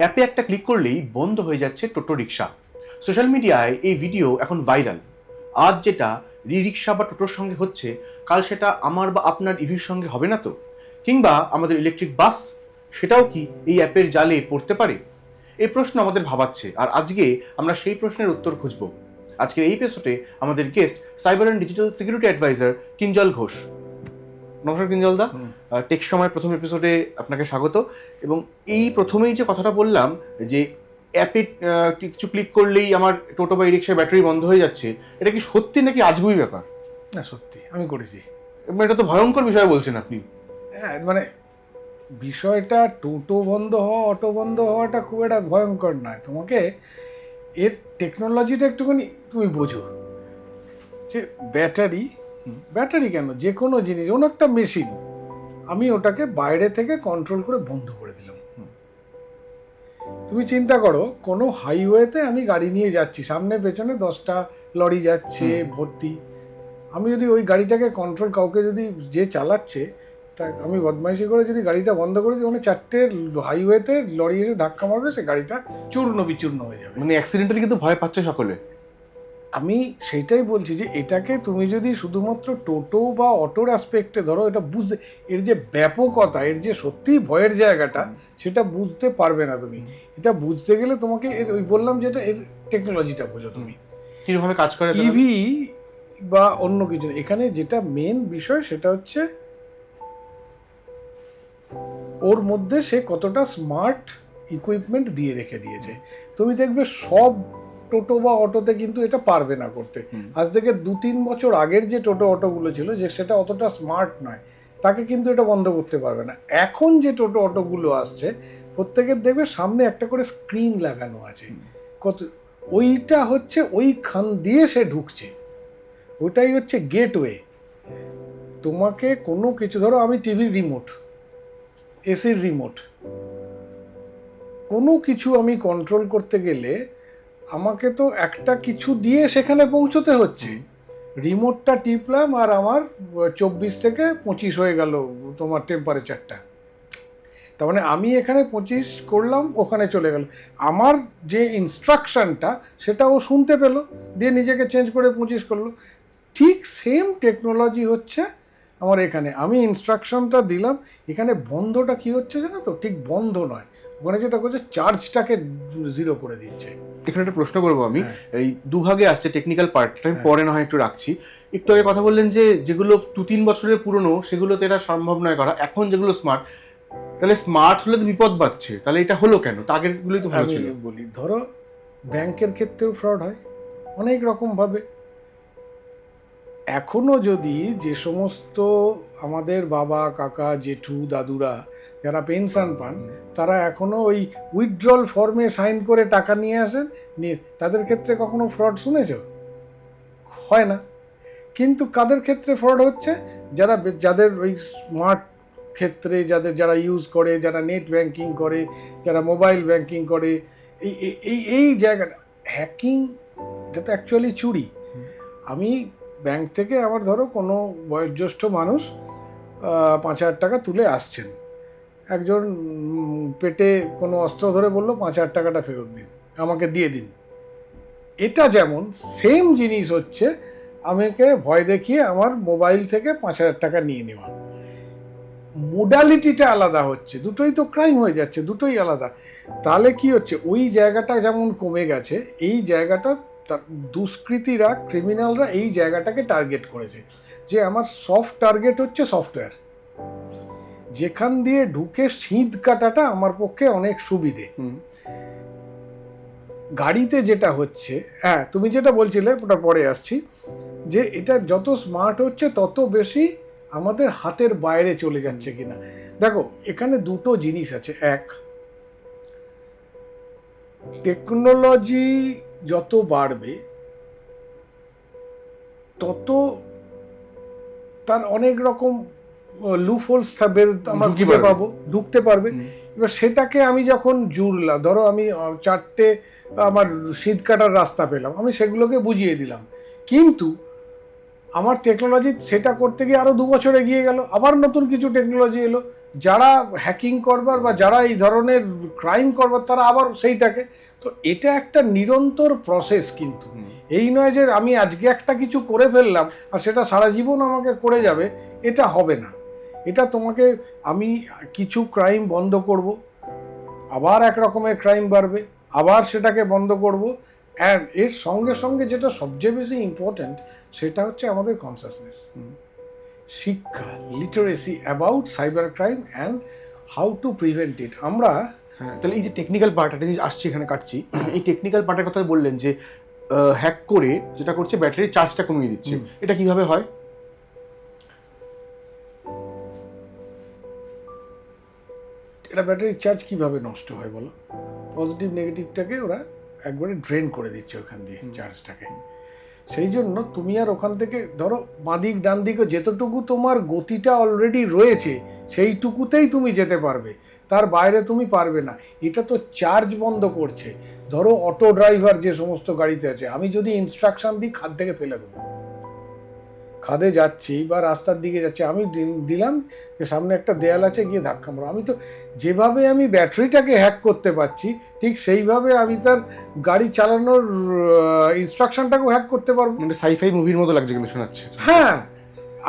অ্যাপে একটা ক্লিক করলেই বন্ধ হয়ে যাচ্ছে টোটো রিক্সা। সোশ্যাল মিডিয়ায় এই ভিডিও এখন ভাইরাল। আজ যেটা রিক্সা বা টোটোর সঙ্গে হচ্ছে, কাল সেটা আমার বা আপনার ইভির সঙ্গে হবে না তো? কিংবা আমাদের ইলেকট্রিক বাস, সেটাও কি এই অ্যাপের জালে পড়তে পারে? এই প্রশ্ন আমাদের ভাবাচ্ছে, আর আজকে আমরা সেই প্রশ্নের উত্তর খুঁজব। আজকের এই এপিসোডে আমাদের guest cyber and digital security advisor Kinjal Ghosh. নমস্কার কিঞ্জল দা, টেক সময় প্রথম এপিসোডে আপনাকে স্বাগত। এবং এই প্রথমেই যে কথাটা বললাম যে অ্যাপে কিছু ক্লিক করলেই আমার টোটো বা রিক্সার ব্যাটারি বন্ধ হয়ে যাচ্ছে, এটা কি সত্যি নাকি আজগুবি ব্যাপার? না, সত্যি আমি করেছি। এবং এটা তো ভয়ঙ্কর বিষয় বলছেন আপনি। হ্যাঁ, মানে বিষয়টা টোটো বন্ধ হওয়া, অটো বন্ধ হওয়াটা খুব একটা ভয়ঙ্কর নয়। তোমাকে এর টেকনোলজিটা একটুখানি তুমি বোঝো যে ব্যাটারি কেন, যে কোনো জিনিস, অন্য একটা মেশিন আমি ওটাকে বাইরে থেকে কন্ট্রোল করে বন্ধ করে দিলাম। তুমি চিন্তা করো, কোনো হাইওয়েতে আমি গাড়ি নিয়ে যাচ্ছি, সামনে পেছনে 10টা লরি যাচ্ছে ভর্তি। আমি যদি ওই গাড়িটাকে কন্ট্রোল, কাউকে যদি যে চালাচ্ছে তা আমি বদমাইশি করে যদি গাড়িটা বন্ধ করে দিই, মানে 4টে হাইওয়েতে লরি এসে ধাক্কা মারবে, সে গাড়িটা চূর্ণ বিচূর্ণ হয়ে যাবে। মানে অ্যাক্সিডেন্টের কিন্তু ভয় পাচ্ছে সকলে। আমি সেইটাই বলছি যে এটাকে তুমি যদি শুধুমাত্র টোটো বা অটোর অ্যাসপেক্টে ধরো, এটা বুঝতে, এর যে ব্যাপকতা, এর যে সত্যিই ভয়ের জায়গাটা, সেটা বুঝতে পারবে না তুমি। এটা বুঝতে গেলে তোমাকে এর, ওই বললাম যেটা, এর টেকনোলজিটা বোঝো তুমি, কিভাবে কাজ করে ইভি বা অন্য কিছু। এখানে যেটা মেন বিষয় সেটা হচ্ছে ওর মধ্যে সে কতটা স্মার্ট ইকুইপমেন্ট দিয়ে রেখে দিয়েছে। তুমি দেখবে সব টোটো বা অটোতে কিন্তু এটা পারবে না করতে। আজ থেকে 2-3 বছর আগের যে টোটো অটোগুলো ছিল, যে সেটা অতটা স্মার্ট নয়, তাকে কিন্তু এটা বন্ধ করতে পারবে না। এখন যে টোটো অটোগুলো আসছে, প্রত্যেকের দেখবে সামনে একটা করে স্ক্রিন লাগানো আছে। ওইটা হচ্ছে ওইখান দিয়ে সে ঢুকছে, ওইটাই হচ্ছে গেটওয়ে। তোমাকে কোনো কিছু, ধরো আমি টিভির রিমোট, এসির রিমোট, কোনো কিছু আমি কন্ট্রোল করতে গেলে আমাকে তো একটা কিছু দিয়ে সেখানে পৌঁছতে হচ্ছে। রিমোটটা টিপলাম আর আমার 24 থেকে 25 হয়ে গেল তোমার টেম্পারেচারটা, তার মানে আমি এখানে 25 করলাম, ওখানে চলে গেল। আমার যে ইনস্ট্রাকশনটা সেটা ও শুনতে পেলো, দিয়ে নিজেকে চেঞ্জ করে 25 করলো। ঠিক সেম টেকনোলজি হচ্ছে আমার এখানে। আমি ইনস্ট্রাকশনটা দিলাম, এখানে বন্ধটা কি হচ্ছে জানো তো? ঠিক বন্ধ নয়, ওখানে যেটা করছে চার্জটাকে 0 করে দিচ্ছে। এখানে একটা প্রশ্ন করবো আমি। এই দুভাগে আসছে টেকনিক্যাল পার্টটা, আমি পরে না হয় একটু রাখছি। একটু আগে কথা বললেন যে যেগুলো 2-3 বছরের পুরনো সেগুলোতে এটা সম্ভব নয় করা, এখন যেগুলো স্মার্ট, তাহলে স্মার্ট হলে তো বিপদ বাড়ছে, তাহলে এটা হলো কেন? তো আগের গুলোই তো ভালো ছিল। বলি, ধরো ব্যাংকের ক্ষেত্রেও ফ্রড হয় অনেক রকম ভাবে। এখনো যদি যে সমস্ত আমাদের বাবা, কাকা, জেঠু, দাদুরা যারা পেনশন পান, তারা এখনো ওই উইথড্রল ফর্মে সাইন করে টাকা নিয়ে আসেন, নিয়ে তাদের ক্ষেত্রে কখনো ফ্রড শুনেছ? হয় না। কিন্তু কাদের ক্ষেত্রে ফ্রড হচ্ছে? যাদের ওই স্মার্ট ক্ষেত্রে, যারা ইউজ করে, যারা নেট ব্যাংকিং করে, যারা মোবাইল ব্যাংকিং করে, এই এই এই জায়গাটা হ্যাকিং, এটা তো অ্যাকচুয়ালি চুরি। আমি ব্যাংক থেকে আমার, ধরো কোনো বয়োজ্যেষ্ঠ মানুষ 5,000 টাকা তুলে আসছেন, একজন পেটে কোনো অস্ত্র ধরে বললো 5,000 টাকাটা ফেরত দিন, আমাকে দিয়ে দিন। এটা যেমন সেম জিনিস হচ্ছে আমাকে ভয় দেখিয়ে আমার মোবাইল থেকে 5,000 টাকা নিয়ে নেওয়া। মোডালিটিটা আলাদা হচ্ছে, দুটোই তো ক্রাইম হয়ে যাচ্ছে, দুটোই আলাদা। তাহলে কি হচ্ছে, ওই জায়গাটা যেমন কমে গেছে, এই জায়গাটা দুষ্কৃতীরা, ক্রিমিনালরা এই জায়গাটাকে টার্গেট করেছে যে আমার সফট টার্গেট হচ্ছে সফটওয়্যার, যেখান দিয়ে ঢুকে শীত কাটাটা আমার পক্ষে অনেক সুবিধে। গাড়িতে যেটা হচ্ছে, হ্যাঁ তুমি যেটা বলছিলে ওটা পরে আসছি, যে এটা যত স্মার্ট হচ্ছে তত বেশি আমাদের হাতের বাইরে চলে যাচ্ছে কিনা। দেখো, এখানে দুটো জিনিস আছে। এক, টেকনোলজি যত বাড়বে তত তার অনেক রকম লুপহোলস থাকবে, আমরা ঢুকে পাবো, ঢুকতে পারবে। এবার সেটাকে আমি যখন জুড়লাম, ধরো আমি 4টে আমার শীত কাটার রাস্তা পেলাম, আমি সেগুলোকে বুঝিয়ে দিলাম, কিন্তু আমার টেকনোলজি সেটা করতে গিয়ে আরো 2 বছর এগিয়ে গেল, আবার নতুন কিছু টেকনোলজি এলো, যারা হ্যাকিং করবার বা যারা এই ধরনের ক্রাইম করবার তারা আবার সেইটাকে, তো এটা একটা নিরন্তর প্রসেস কিন্তু। এই নয় যে আমি আজকে একটা কিছু করে ফেললাম আর সেটা সারা জীবন আমাকে করে যাবে, এটা হবে না। এটা তোমাকে, আমি কিছু ক্রাইম বন্ধ করব, আবার এক রকমের ক্রাইম বাড়বে, আবার সেটাকে বন্ধ করব। অ্যান্ড এর সঙ্গে সঙ্গে যেটা সবচেয়ে বেশি ইম্পর্ট্যান্ট সেটা হচ্ছে আমাদের কনসাসনেস, শিক্ষা, literacy about cyber crime and how to prevent ইট। আমরা হ্যাঁ, তাহলে এই যে টেকনিক্যাল পার্ট, এটা যে আসছে এখানে কাটছি, এই টেকনিক্যাল পার্টের কথা বললেন যে হ্যাক করে যেটা করছে ব্যাটারির চার্জটা কমিয়ে দিচ্ছে, এটা কিভাবে হয়? এটা ব্যাটারির চার্জ কিভাবে নষ্ট হয় বলো? পজিটিভ নেগেটিভটাকে ওরা একবারে ড্রেন করে দিচ্ছে ওখান দিয়ে চার্জটাকে। সেই জন্য তুমি আর ওখান থেকে ধরো বাঁদিক ডান দিকে যেতটুকু তোমার গতিটা অলরেডি রয়েছে সেইটুকুতেই তুমি যেতে পারবে, তার বাইরে তুমি পারবে না। এটা তো চার্জ বন্ধ করছে। ধরো অটো ড্রাইভার যে সমস্ত গাড়িতে আছে, আমি যদি ইনস্ট্রাকশন দিই খাদ থেকে ফেলে দেবো, খাদে যাচ্ছি বা রাস্তার দিকে যাচ্ছি, আমি দিলাম যে সামনে একটা দেয়াল আছে, গিয়ে ধাক্কা মারো। আমি তো যেভাবে আমি ব্যাটারিটাকে হ্যাক করতে পারছি, ঠিক সেইভাবে আমি তার গাড়ি চালানোর ইনস্ট্রাকশনটাকেও হ্যাক করতে পারবো। মানে সাইফাই মুভির মতো লাগছে কিন্তু শোনাচ্ছে। হ্যাঁ,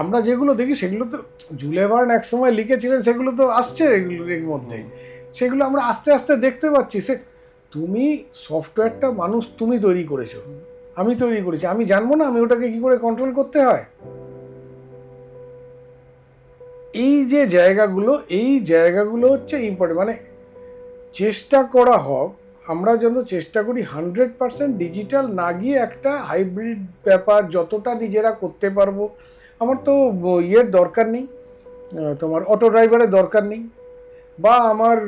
আমরা যেগুলো দেখি সেগুলো তো জুলে ভার্ন এক সময় লিখেছিলেন, সেগুলো তো আসছে এর মধ্যে, সেগুলো আমরা আস্তে আস্তে দেখতে পাচ্ছি। সে তুমি সফটওয়্যারটা মানুষ তুমি তৈরি করেছো, আমি তৈরি করেছি, আমি জানবো না আমি ওটাকে কি করে কন্ট্রোল করতে হয়? এই যে জায়গাগুলো, এই জায়গাগুলো হচ্ছে ইম্পর্টেন্ট। মানে চেষ্টা করা হোক, আমরা যেন চেষ্টা করি 100% ডিজিটাল না গিয়ে একটা হাইব্রিড ব্যাপার যতটা নিজেরা করতে পারবো। আমার তো ইয়ের দরকার নেই, তোমার অটো ড্রাইভারের দরকার নেই, বা আমার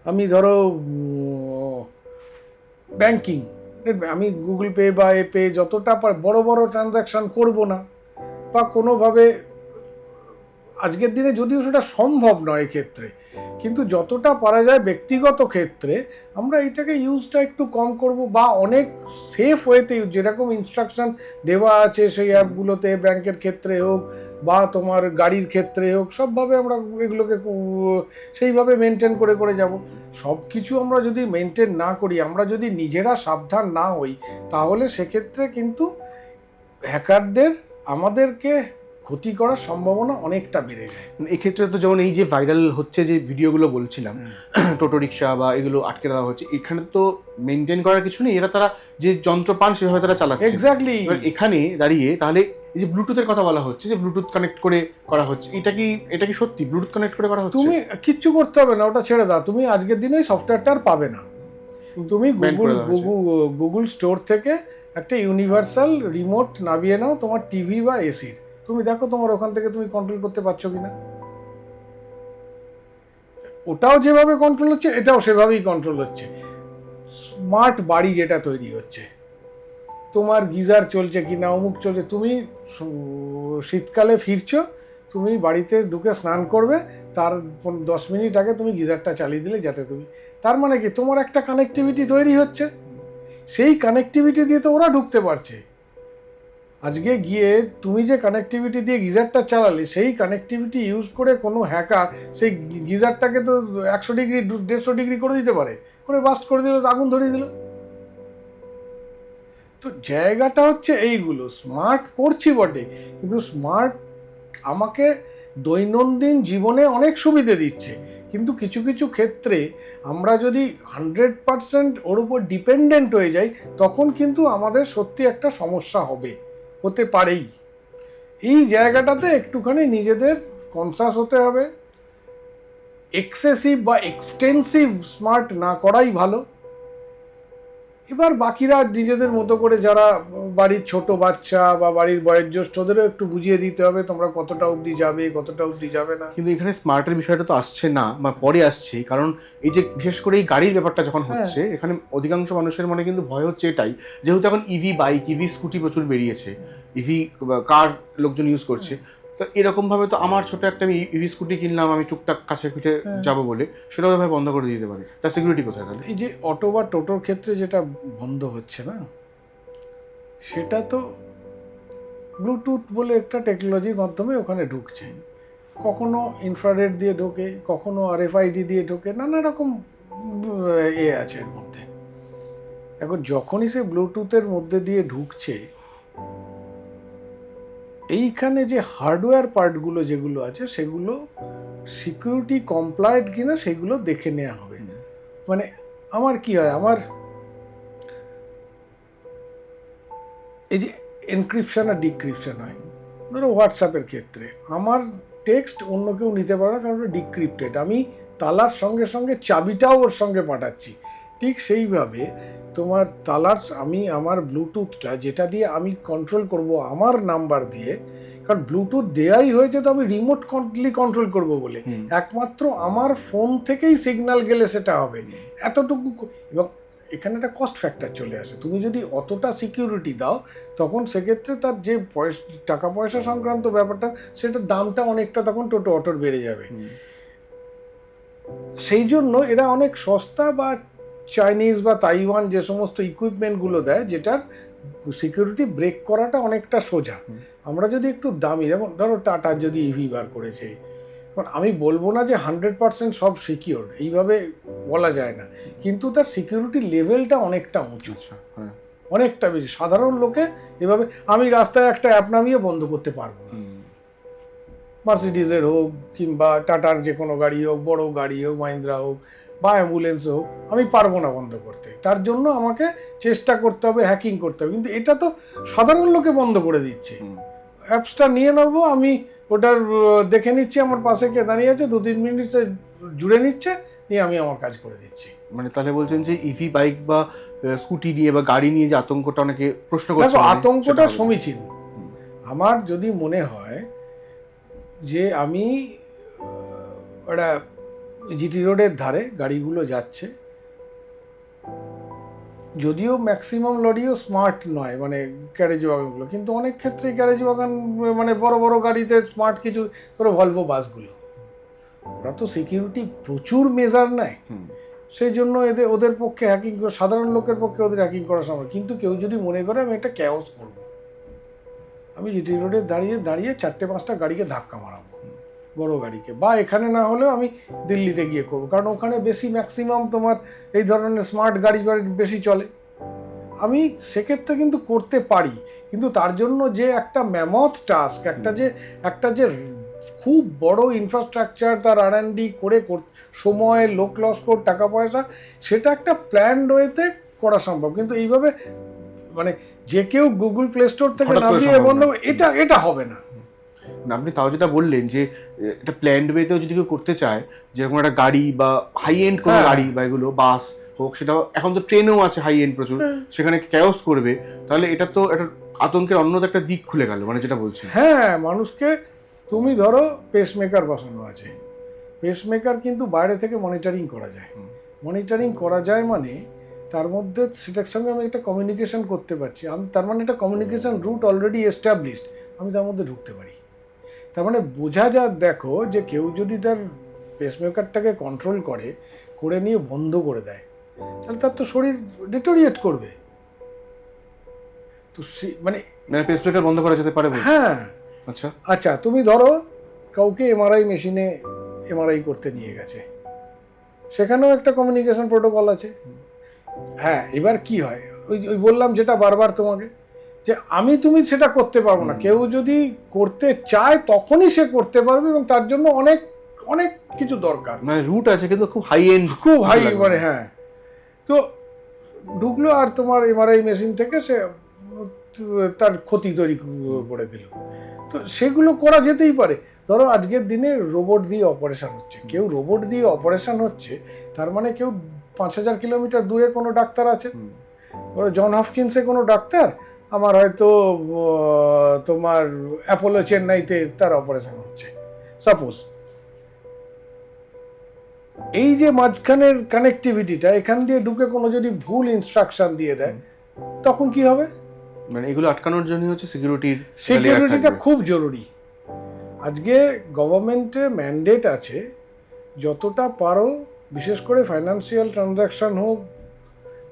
আমি ধরো ব্যাংকিং, আমি গুগল পে বা এ পে যতটা বড় বড় ট্রানজ্যাকশান করব না, বা কোনোভাবে আজকের দিনে যদিও সেটা সম্ভব নয় এক্ষেত্রে, কিন্তু যতটা পারা যায় ব্যক্তিগত ক্ষেত্রে আমরা এটাকে ইউজটা একটু কম করব, বা অনেক সেফ ওয়েতে যেরকম ইনস্ট্রাকশন দেওয়া আছে সেই অ্যাপগুলোতে, ব্যাংকের ক্ষেত্রে হোক বা তোমার গাড়ির ক্ষেত্রে হোক, সবভাবে আমরা এগুলোকে সেইভাবে মেনটেন করে করে যাব। সব কিছু আমরা যদি মেনটেন না করি, আমরা যদি নিজেরা সাবধান না হই, তাহলে সেক্ষেত্রে কিন্তু হ্যাকারদের আমাদেরকে ক্ষতি করার সম্ভাবনা অনেকটা বেড়ে যায়। এক্ষেত্রে তো যেমন এই যে ভাইরাল হচ্ছে যে ভিডিওগুলো বলছিলাম, টোটো রিক্সা বা এগুলো আটকে দেওয়া হচ্ছে, এখানে তো মেনটেন করার কিছু নেই, এরা তারা যে যন্ত্র পান সেভাবে তারা চালাচ্ছে। এক্স্যাক্টলি। এখানে দাঁড়িয়ে তাহলে এই যে ব্লুটুথের কথা বলা হচ্ছে, যে ব্লুটুথ কানেক্ট করে করা হচ্ছে, এটা কি সত্যি ব্লুটুথ কানেক্ট করে করা হচ্ছে? তুমি কিচ্ছু করতে হবে না, ওটা ছেড়ে দাও। তুমি আজকের দিনে সফটওয়্যারটা আর পাবে না। তুমি গুগল স্টোর থেকে একটা ইউনিভার্সাল রিমোট নামিয়ে নাও তোমার টিভি বা এসির, তুমি দেখো তোমার ওখান থেকে তুমি কন্ট্রোল করতে পারছো কিনা। ওটাও যেভাবে কন্ট্রোল হচ্ছে এটাও সেভাবেই কন্ট্রোল হচ্ছে। স্মার্ট বাড়ি যেটা তৈরি হচ্ছে, তোমার গিজার চলছে কিনা, অমুক চলছে, তুমি শীতকালে ফিরছো, তুমি বাড়িতে ঢুকে স্নান করবে, তার 10 মিনিট আগে তুমি গিজারটা চালিয়ে দিলে, যাতে তুমি, তার মানে কি তোমার একটা কানেক্টিভিটি তৈরি হচ্ছে, সেই কানেক্টিভিটি দিয়ে তো ওরা ঢুকতে পারছে। আজকে গিয়ে তুমি যে কানেক্টিভিটি দিয়ে গিজারটা চালালে, সেই কানেক্টিভিটি ইউজ করে কোনো হ্যাকার সেই গিজারটাকে তো 100 ডিগ্রি 150 ডিগ্রি করে দিতে পারে, করে বাস্ট করে দিল, আগুন ধরিয়ে দিল। তো জায়গাটা হচ্ছে এইগুলো স্মার্ট করছি বটে, কিন্তু স্মার্ট আমাকে দৈনন্দিন জীবনে অনেক সুবিধে দিচ্ছে, কিন্তু কিছু কিছু ক্ষেত্রে আমরা যদি 100% ওর উপর ডিপেন্ডেন্ট হয়ে যাই, তখন কিন্তু আমাদের সত্যি একটা সমস্যা হতে পারেই। এই জায়গাটাতে একটুখানি নিজেদের কনসাস হতে হবে, এক্সেসিভ বা এক্সটেন্সিভ স্মার্ট না করাই ভালো। এবার বাকিরা নিজেদের মতো করে, যারা বাড়ির ছোট বাচ্চা বা বাড়ির বয়োজ্যেষ্ঠদেরও একটু বুঝিয়ে দিতে হবে তোমরা কতটা অবধি যাবে, কতটা অবধি যাবে না। কিন্তু এখানে স্মার্টের বিষয়টা তো আসছে না, বা পরে আসছে, কারণ এই যে বিশেষ করে এই গাড়ির ব্যাপারটা যখন হচ্ছে, এখানে অধিকাংশ মানুষের মনে কিন্তু ভয় হচ্ছে এটাই, যেহেতু এখন ইভি বাইক, ইভি স্কুটি প্রচুর বেরিয়েছে, ইভি কার লোকজন ইউজ করছে, তো এরকম ভাবে তো আমার ছোট একটা আমি ইভি স্কুটি কিনলাম, আমি টুকটাক কাছে পিঠে যাবো বলে, সেটাও ভাবে বন্ধ করে দিতে পারে, তার সিকিউরিটি কোথায় তাহলে? এই যে অটো বা টোটোর ক্ষেত্রে যেটা বন্ধ হচ্ছে না, সেটা তো ব্লুটুথ বলে একটা টেকনোলজির মাধ্যমে ওখানে ঢুকছে। কখনো ইনফ্রারেড দিয়ে ঢোকে, কখনো আরএফআইডি দিয়ে ঢোকে, নানা রকম আছে এর মধ্যে। এখন যখনই সে ব্লুটুথের মধ্যে দিয়ে ঢুকছে, এইখানে যে হার্ডওয়্যার পার্টগুলো যেগুলো আছে সেগুলো সিকিউরিটি কমপ্লায়েন্ট কিনা সেগুলো দেখে নেওয়া হবে। মানে আমার কি হয়, আমার এই যে এনক্রিপশন আর ডিক্রিপশন হয়, ধরো হোয়াটসঅ্যাপের ক্ষেত্রে আমার টেক্সট অন্য কেউ নিতে পারে না, কারণ ওটা ডিক্রিপ্টেড, আমি তালার সঙ্গে সঙ্গে চাবিটাও ওর সঙ্গে পাঠাচ্ছি। ঠিক সেইভাবে তোমার তালার আমি আমার ব্লুটুথটা যেটা দিয়ে আমি কন্ট্রোল করব আমার নাম্বার দিয়ে, কারণ ব্লুটুথ দেয়াই হয়েছে তো আমি রিমোট কন্ট্রোল করব বলে, একমাত্র আমার ফোন থেকেই সিগন্যাল গেলে সেটা হবে এতটুকু। এবং এখানে একটা কস্ট ফ্যাক্টর চলে আসে, তুমি যদি অতটা সিকিউরিটি দাও তখন সেক্ষেত্রে তার যে টাকা পয়সা সংক্রান্ত ব্যাপারটা, সেটার দামটা অনেকটা তখন টোটো অটোর বেড়ে যাবে। সেই জন্য এরা অনেক সস্তা বা চাইনিজ বা তাইওয়ান যে সমস্ত ইকুইপমেন্টগুলো দেয়, যেটার সিকিউরিটি ব্রেক করাটা অনেকটা সোজা। আমরা যদি একটু দামি, যেমন ধরো টাটা যদি ইভি বার করেছে, কারণ আমি বলবো না যে 100% সব সিকিউর, এইভাবে বলা যায় না, কিন্তু তার সিকিউরিটি লেভেলটা অনেকটা উঁচু, অনেকটা বেশি। সাধারণ লোকে এভাবে আমি রাস্তায় একটা অ্যাপ নামিয়ে বন্ধ করতে পারবো না, মার্সিডিজের হোক কিংবা টাটার যে কোনো গাড়ি হোক, বড় গাড়ি হোক, মাহিন্দ্রা হোক বা অ্যাম্বুলেন্স হোক, আমি পারবো না বন্ধ করতে। তার জন্য আমাকে চেষ্টা করতে হবে, হ্যাকিং করতে হবে। কিন্তু এটা তো সাধারণ লোকে বন্ধ করে দিচ্ছে। অ্যাপসটা নিয়ে নেবো, আমি ওটার দেখে নিচ্ছি আমার পাশে কে দাঁড়িয়ে আছে, 2-3 মিনিটে জুড়ে নিচ্ছে, নিয়ে আমি আমার কাজ করে দিচ্ছি। মানে তাহলে বলছেন যে ইভি বাইক বা স্কুটি নিয়ে বা গাড়ি নিয়ে যে আতঙ্কটা অনেকে প্রশ্ন করছে, আতঙ্কটা সমীচীন। আমার যদি মনে হয় যে আমি ওটা জিটি রোডের ধারে গাড়িগুলো যাচ্ছে, যদিও ম্যাক্সিমাম লরিও স্মার্ট নয়, মানে ক্যারেজ ওয়াগনগুলো, কিন্তু অনেক ক্ষেত্রে ক্যারেজ ওয়াগন মানে বড় বড় গাড়িতে স্মার্ট কিছু, ধরো ভলভো বাসগুলো, ওরা তো সিকিউরিটি প্রচুর মেজার নেয়, সেই জন্য ওদের পক্ষে হ্যাকিং, সাধারণ লোকের পক্ষে ওদের হ্যাকিং করা সম্ভব। কিন্তু কেউ যদি মনে করে আমি একটা ক্যাওস করব, আমি জিটি রোডে দাঁড়িয়ে 4-5টা গাড়িকে ধাক্কা মারাবো, বড় গাড়িকে, বা এখানে না হলেও আমি দিল্লিতে গিয়ে করবো, কারণ ওখানে বেশি ম্যাক্সিমাম তোমার এই ধরনের স্মার্ট গাড়ি বেশি চলে, আমি সেক্ষেত্রে কিন্তু করতে পারি। কিন্তু তার জন্য যে একটা ম্যামথ টাস্ক, একটা যে খুব বড় ইনফ্রাস্ট্রাকচার, তার R&D করে সময়, লোক লস্কর, টাকা পয়সা, সেটা একটা প্ল্যান্ড ওয়েতে করা সম্ভব। কিন্তু এইভাবে মানে যে কেউ গুগল প্লে স্টোর থেকে নামিয়ে বন্ধ, এটা হবে না। আপনি তাও যেটা বললেন যে এটা প্ল্যান্ড ওয়েতেও যদি কেউ করতে চায়, যেরকম একটা গাড়ি বা হাই এন্ড কোনো গাড়ি বা এগুলো বাস হোক, সেটা এখন তো ট্রেনেও আছে হাই এন্ড প্রচুর, সেখানে ক্যাওস করবে, তাহলে এটা তো একটা আতঙ্কের অন্য একটা দিক খুলে গেল, মানে যেটা বলছি। হ্যাঁ, মানুষকে তুমি ধরো পেসমেকার বসানো আছে, পেসমেকার কিন্তু বাইরে থেকে মনিটরিং করা যায়। মনিটরিং করা যায় মানে তার মধ্যে সেটার সঙ্গে আমি একটা কমিউনিকেশন করতে পারছি, আমি তার মানে একটা কমিউনিকেশন রুট অলরেডি এস্টাবলিশড, আমি তার মধ্যে ঢুকতে পারি। তার মানে বোঝা যায়, দেখো যে কেউ যদি তার পেসমেকারটাকে কন্ট্রোল করে নিয়ে বন্ধ করে দেয়, তাহলে তার তো শরীর ডিটোরিয়েট করবে। তো মানে পেসমেকার বন্ধ করা যেতে পারে। হ্যাঁ, আচ্ছা তুমি ধরো কাউকে এমআরআই মেশিনে এমআরআই করতে নিয়ে গেছে, সেখানেও একটা কমিউনিকেশন প্রোটোকল আছে। হ্যাঁ, এবার কি হয়, ওই বললাম যেটা বারবার তোমাকে, যে তুমি সেটা করতে পারবো না, কেউ যদি করতে চায় তখনই সে করতে পারবে, এবং তার জন্য অনেক অনেক কিছু দরকার, মানে রুট আছে কিন্তু খুব হাই এন্ড, খুব হাই, মানে হ্যাঁ। তো ঢুকলো আর তোমার এমআরআই মেশিন থেকে সে তার ক্ষতি তৈরি করে দিল। তো সেগুলো করা যেতেই পারে। ধরো আজকের দিনে রোবট দিয়ে অপারেশন হচ্ছে, কেউ রোবট দিয়ে অপারেশন হচ্ছে, তার মানে কেউ 5000 কিলোমিটার দূরে কোনো ডাক্তার আছে, জন হপকিন্সে কোনো ডাক্তার, আমার হয়তো তোমার অ্যাপোলো চেন্নাইতে তার অপারেশন হচ্ছে সাপোজ। এই যে মাঝখানের কানেক্টিভিটিটা, এখান দিয়ে ঢুকে কোনো যদি ভুল ইনস্ট্রাকশন দিয়ে দেয়, তখন কি হবে? মানে এগুলো আটকানোর জন্য হচ্ছে সিকিউরিটিটা খুব জরুরি। আজকে গভর্নমেন্টে ম্যান্ডেট আছে, যতটা পারো, বিশেষ করে ফাইন্যান্সিয়াল ট্রানজ্যাকশন হোক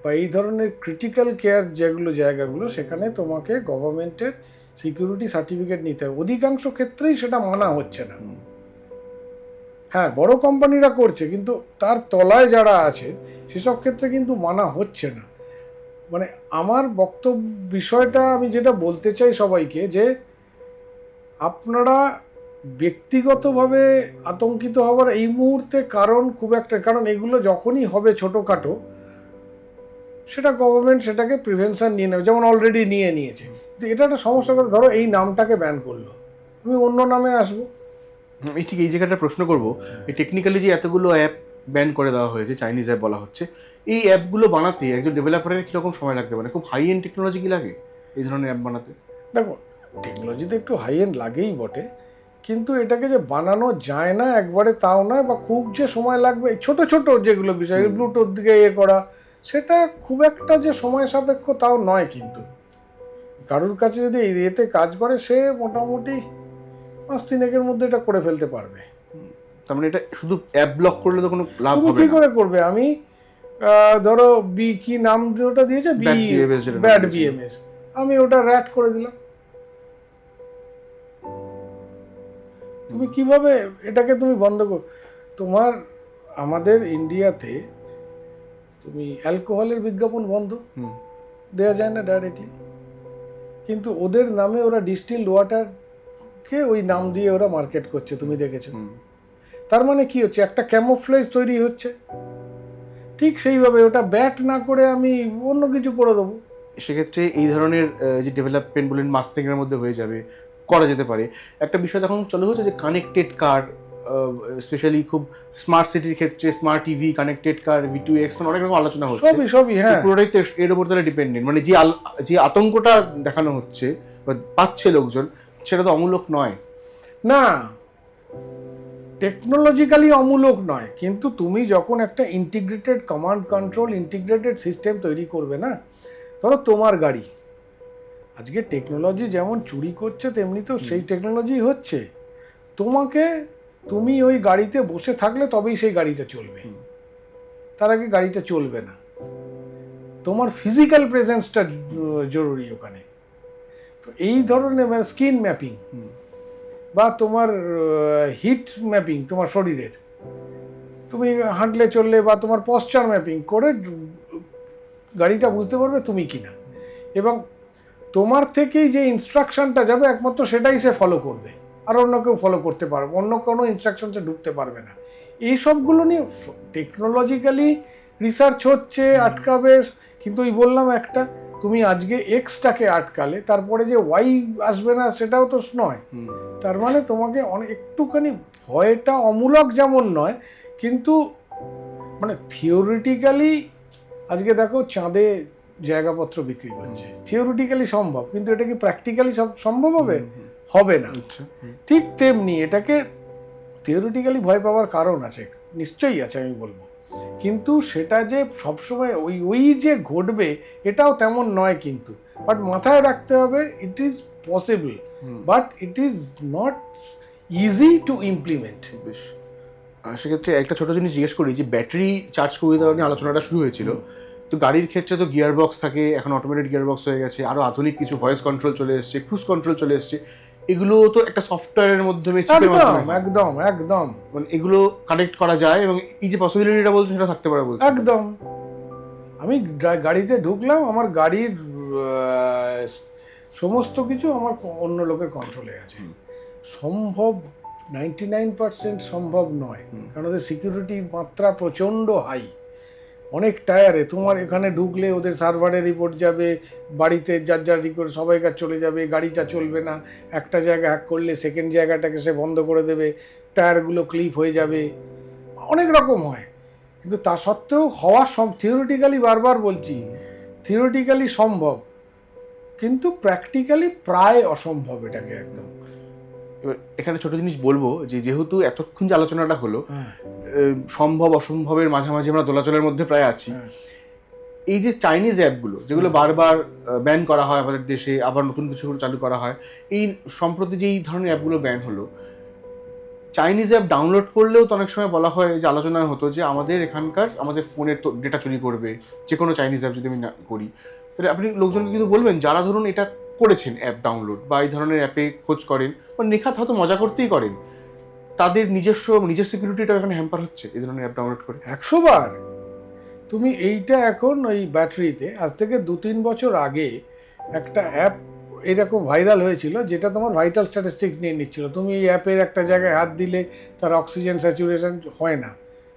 বা এই ধরনের ক্রিটিক্যাল কেয়ার যেগুলো জায়গাগুলো, সেখানে তোমাকে গভর্নমেন্টের সিকিউরিটি সার্টিফিকেট নিতে হবে। অধিকাংশ ক্ষেত্রেই সেটা মানা হচ্ছে না, হ্যাঁ, বড় কোম্পানিরা করছে, কিন্তু তার তলায় যারা আছে সেসব ক্ষেত্রে কিন্তু মানা হচ্ছে না। মানে আমার বক্তব্য বিষয়টা আমি যেটা বলতে চাই সবাইকে, যে আপনারা ব্যক্তিগতভাবে আতঙ্কিত হওয়ার এই মুহূর্তে কারণ খুব একটা, কারণ এগুলো যখনই হবে ছোটোখাটো, সেটা গভর্নমেন্ট সেটাকে প্রিভেনশন নিয়ে নেবে, যেমন অলরেডি নিয়েছে। কিন্তু এটা একটা সমস্যা করে, ধরো এই নামটাকে ব্যান করলো, আমি অন্য নামে আসবো। এই ঠিক এই জায়গাটা প্রশ্ন করবো, এই টেকনিক্যালি যে এতগুলো অ্যাপ ব্যান করে দেওয়া হয়েছে, চাইনিজ অ্যাপ বলা হচ্ছে, এই অ্যাপগুলো বানাতে একজন ডেভেলপারের কীরকম সময় লাগতে পারে? খুব হাই এন্ড টেকনোলজি কি লাগে এই ধরনের অ্যাপ বানাতে? দেখো, টেকনোলজিতে একটু হাই এন্ড লাগেই বটে, কিন্তু এটাকে যে বানানো যায় না একবারে তাও নয়, বা খুব যে সময় লাগবে, ছোট ছোট যেগুলো বিষয় ব্লুটুথ দিকে করা, সেটা খুব একটা যে সময় সাপেক্ষ তাও নয়। কিন্তু কারোর কাছে যদি এতে কাজ করে, সে মোটামুটি 5-3 মধ্যে এটা করে ফেলতে পারবে। তার মানে এটা শুধু অ্যাপ ব্লক করলে তো কোনো লাভ তুমি হবে কি না? করে করবে? আমি ধরো কি নাম ওটা দিয়েছে, ব্যাড বিএমএস, আমি ওটা র্যাট করে দিলাম। তুমি কিভাবে এটাকে তুমি বন্ধ কর? তোমার আমাদের ইন্ডিয়াতে তুমি অ্যালকোহলের বিজ্ঞাপন বন্ধ দেওয়া যায় না ডাইরেক্টলি, কিন্তু ওদের নামে ওরা ডিস্টিলড ওয়াটারকে ওই নাম দিয়ে ওরা মার্কেট করছে, তুমি দেখেছো? তার মানে কি হচ্ছে, একটা ক্যামোফ্লেজ তৈরি হচ্ছে। ঠিক সেইভাবে ওটা ব্যাট না করে আমি অন্য কিছু করে দেবো। সেক্ষেত্রে এই ধরনের যে ডেভেলপমেন্ট বলেন মাস্টারিংয়ের মধ্যে হয়ে যাবে, করা যেতে পারে। একটা বিষয় তখন চলে হচ্ছে যে কানেক্টেড কার, স্পেশালি খুব স্মার্ট সিটির ক্ষেত্রে স্মার্ট টিভি, কানেক্টেড কার, V2X, মানে অনেক রকম আলোচনা হচ্ছে। সবই হ্যাঁ, পুরোটাই তো এর উপর তাহলে ডিপেন্ডেন্ট। মানে যে আতঙ্কটা দেখানো হচ্ছে বা পাচ্ছে লোকজন, সেটা তো অমূলক নয় না, টেকনোলজিক্যালি অমূলক নয়, কিন্তু তুমি যখন একটা integrated command control integrated system তৈরি করবে না, ধরো তোমার গাড়ি, আজকে টেকনোলজি যেমন চুরি করছে তেমনি তো সেই টেকনোলজি হচ্ছে। তুমি ওই গাড়িতে বসে থাকলে তবেই সেই গাড়িটা চলবে, তার আগে গাড়িটা চলবে না। তোমার ফিজিক্যাল প্রেজেন্সটা জরুরি ওখানে। তো এই ধরনের স্কিন ম্যাপিং বা তোমার হিট ম্যাপিং তোমার শরীরের, তুমি হাঁটলে চললে বা তোমার পশ্চার ম্যাপিং করে গাড়িটা বুঝতে পারবে তুমি কিনা, এবং তোমার থেকেই যে ইনস্ট্রাকশনটা যাবে একমাত্র সেটাই সে ফলো করবে, আর অন্য কেউ ফলো করতে পারবে, অন্য কোনো ইনস্ট্রাকশন সে ঢুকতে পারবে না। এই সবগুলো নিয়ে টেকনোলজিক্যালি রিসার্চ হচ্ছে, আটকাবে। কিন্তু ওই বললাম একটা, তুমি আজকে এক্সটাকে আটকালে তারপরে যে ওয়াই আসবে না সেটাও তো নয়। তার মানে তোমাকে অনেক একটুখানি ভয়টা অমূলক যেমন নয়, কিন্তু মানে থিওরিটিক্যালি আজকে দেখো চাঁদে জায়গাপত্র বিক্রি করছে, থিওরিটিক্যালি সম্ভব, কিন্তু এটা কি প্র্যাকটিক্যালি সম্ভব হবে? হবে না। ঠিক তেমনি এটাকে থিওরিটিক্যালি ভয় পাওয়ার কারণ আছে, নিশ্চয়ই আছে, আমি বলবো, কিন্তু সেটা যে সবসময় ওই যে ঘটবে এটাও তেমন নয়। কিন্তু বাট মাথায় রাখতে হবে, it is possible, but it is not easy to implement. বেশ, সেক্ষেত্রে একটা ছোট জিনিস জিজ্ঞেস করি, যে ব্যাটারি চার্জ করে দেওয়া নিয়ে আলোচনাটা শুরু হয়েছিল। তো গাড়ির ক্ষেত্রে তো গিয়ার বক্স থাকে, এখন অটোমেটেড গিয়ার বক্স হয়ে গেছে, আরো আধুনিক কিছু ভয়েস কন্ট্রোল চলে এসেছে, ক্রুজ কন্ট্রোল চলে এসেছে। এগুলো তো একটা সফটওয়্যারের মাধ্যমে একদম মানে এগুলো কানেক্ট করা যায়, এবং এই যে পসিবিলিটিটা বলছো সেটা থাকতে পারে বলছো? একদম। আমি গাড়িতে ঢুকলাম, আমার গাড়ির সমস্ত কিছু আমার অন্য লোকের কন্ট্রোলে আছে। সম্ভব 99% সম্ভব নয়, কারণ ওদের সিকিউরিটির মাত্রা প্রচণ্ড হাই। অনেক টায়ারে তোমার এখানে ঢুকলে ওদের সার্ভারে রিপোর্ট যাবে, বাড়িতে যার করে সবাইকার চলে যাবে, গাড়িটা চলবে না, একটা জায়গা হ্যাক করলে সেকেন্ড জায়গাটাকে সে বন্ধ করে দেবে, টায়ারগুলো ক্লিপ হয়ে যাবে, অনেক রকম হয়। কিন্তু তা সত্ত্বেও হওয়া থিওরিটিক্যালি, বারবার বলছি, থিওরিটিক্যালি সম্ভব, কিন্তু প্র্যাকটিক্যালি প্রায় অসম্ভব এটাকে একদম। এবার এখানে ছোট জিনিস বলবো, যে যেহেতু এতক্ষণ যে আলোচনাটা হলো, সম্ভব অসম্ভবের মাঝামাঝি আমরা দোলাচলের মধ্যে প্রায় আছি। এই যে চাইনিজ অ্যাপগুলো যেগুলো বারবার ব্যান করা হয় আমাদের দেশে, আবার নতুন কিছু চালু করা হয়, এই সম্প্রতি যে এই ধরনের অ্যাপগুলো ব্যান হলো, চাইনিজ অ্যাপ ডাউনলোড করলেও তো অনেক সময় বলা হয়, যে আলোচনা হতো যে আমাদের এখানকার আমাদের ফোনের ডেটা চুরি করবে, যে কোনো চাইনিজ অ্যাপ যদি আমি না করি। তাহলে আপনি লোকজনকে কিন্তু বলবেন, যারা ধরুন এটা করেছেন অ্যাপ ডাউনলোড বা এই ধরনের অ্যাপে খোঁজ করেন, বা নেখাত হয়তো মজা করতেই করেন, তাদের নিজের সিকিউরিটিটা এখানে হ্যাম্পার হচ্ছে এই ধরনের অ্যাপ ডাউনলোড করে। 100 বার। তুমি এইটা এখন ওই ব্যাটারিতে আজ থেকে 2-3 বছর আগে একটা অ্যাপ এরকম ভাইরাল হয়েছিল, যেটা তোমার ভাইটাল স্ট্যাটিস্টিক্স নিয়ে নিচ্ছিল। তুমি এই অ্যাপের একটা জায়গায় হাত দিলে তার অক্সিজেন স্যাচুরেশন হয় না,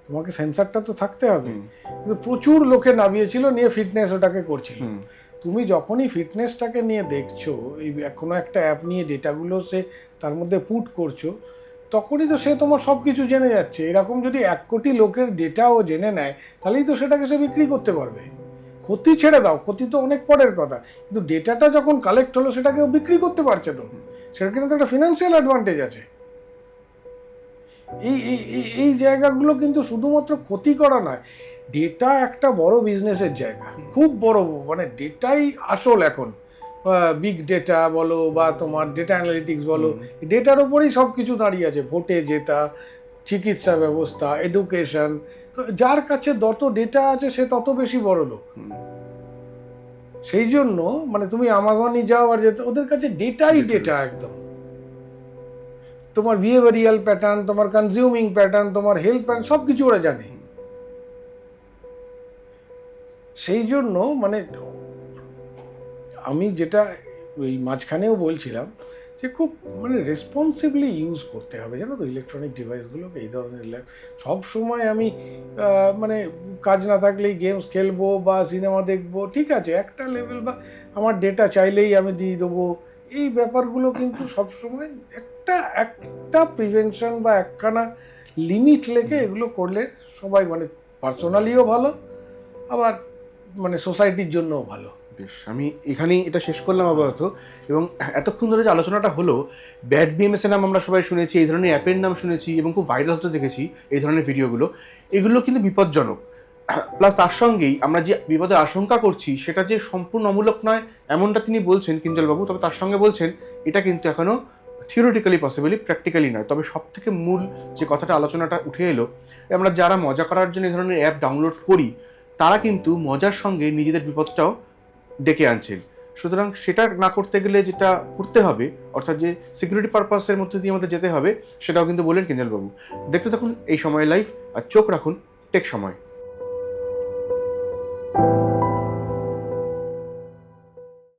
তোমাকে সেন্সারটা তো থাকতে হবে। কিন্তু প্রচুর লোকে নামিয়েছিল, নিয়ে ফিটনেস ওটাকে করছিল। তুমি যখনই ফিটনেসটাকে নিয়ে দেখছো, এই কোনো একটা অ্যাপ নিয়ে ডেটাগুলো সে তার মধ্যে পুট করছো, তখনই তো সে তোমার সব কিছু জেনে যাচ্ছে। এরকম যদি 1 কোটি লোকের ডেটাও জেনে নেয়, তাহলেই তো সেটাকে সে বিক্রি করতে পারবে। ক্ষতি ছেড়ে দাও, ক্ষতি তো অনেক পরের কথা, কিন্তু ডেটাটা যখন কালেক্ট হলো সেটাকেও বিক্রি করতে পারছে, তো সেটা কিন্তু একটা ফিনান্সিয়াল অ্যাডভান্টেজ আছে। এই এই এই- এই জায়গাগুলো কিন্তু শুধুমাত্র ক্ষতি করা নয়, ডেটা একটা বড় বিজনেসের জায়গা, খুব বড়। মানে ডেটাই আসল এখন। বিগ ডেটা বলো বা তোমার ডেটা অ্যানালিটিক্স বলো, ডেটার ওপরেই সব কিছু দাঁড়িয়ে আছে। ভোটে জেতা, চিকিৎসা ব্যবস্থা, এডুকেশন। তো যার কাছে যত ডেটা আছে সে তত বেশি বড় লোক। সেই জন্য মানে তুমি আমাজনই যাও আর যেতে, ওদের কাছে ডেটাই ডেটা একদম। তোমার বিহেভিয়ারিয়াল প্যাটার্ন, তোমার কনজিউমিং প্যাটার্ন, তোমার হেলথ প্যাটার্ন, সব কিছু ওরা জানে। সেই জন্য মানে আমি যেটা ওই মাঝখানেও বলছিলাম যে খুব মানে রেসপন্সিবলি ইউজ করতে হবে, জানো তো, ইলেকট্রনিক ডিভাইসগুলোকে। এই ধরনের সব সময় আমি মানে কাজ না থাকলেই গেমস খেলবো বা সিনেমা দেখবো, ঠিক আছে একটা লেভেল, বা আমার ডেটা চাইলেই আমি দিয়ে দেবো, এই ব্যাপারগুলো কিন্তু সব সময় একটা প্রিভেনশন বা একখানা লিমিট লেগে এগুলো করলে সবাই মানে পার্সোনালিও ভালো, আবার মানে সোসাইটির জন্যও ভালো। বেশ, আমি এখানেই এটা শেষ করলাম আপাতত। এবং এতক্ষণ ধরে যে আলোচনাটা হলো, ব্যাড বিএমএস এর নাম আমরা সবাই শুনেছি, এই ধরনের অ্যাপের নাম শুনেছি এবং খুব ভাইরাল হতে দেখেছি এই ধরনের ভিডিওগুলো। এগুলো কিন্তু বিপজ্জনক। প্লাস তার সঙ্গেই আমরা যে বিপদের আশঙ্কা করছি সেটা যে সম্পূর্ণ অমূলক নয় এমনটা তিনি বলছেন কিঞ্জলবাবু। তবে তার সঙ্গে বলছেন এটা কিন্তু এখনো থিওরিটিক্যালি পসিবলি, প্র্যাকটিক্যালি নয়। তবে সব থেকে মূল যে কথাটা আলোচনাটা উঠে এলো, আমরা যারা মজা করার জন্য এই ধরনের অ্যাপ ডাউনলোড করি, তারা কিন্তু মজার সঙ্গে নিজেদের বিপদটাও ডেকে আনছেন। সুতরাং সেটা না করতে গেলে যেটা করতে হবে, অর্থাৎ যে সিকিউরিটি পারপাসের মধ্যে দিয়ে আমাদের যেতে হবে, সেটাও কিন্তু বললেন কিঞ্জলবাবু। দেখতে থাকুন এই সময় লাইভ, আর চোখ রাখুন টেক সময়।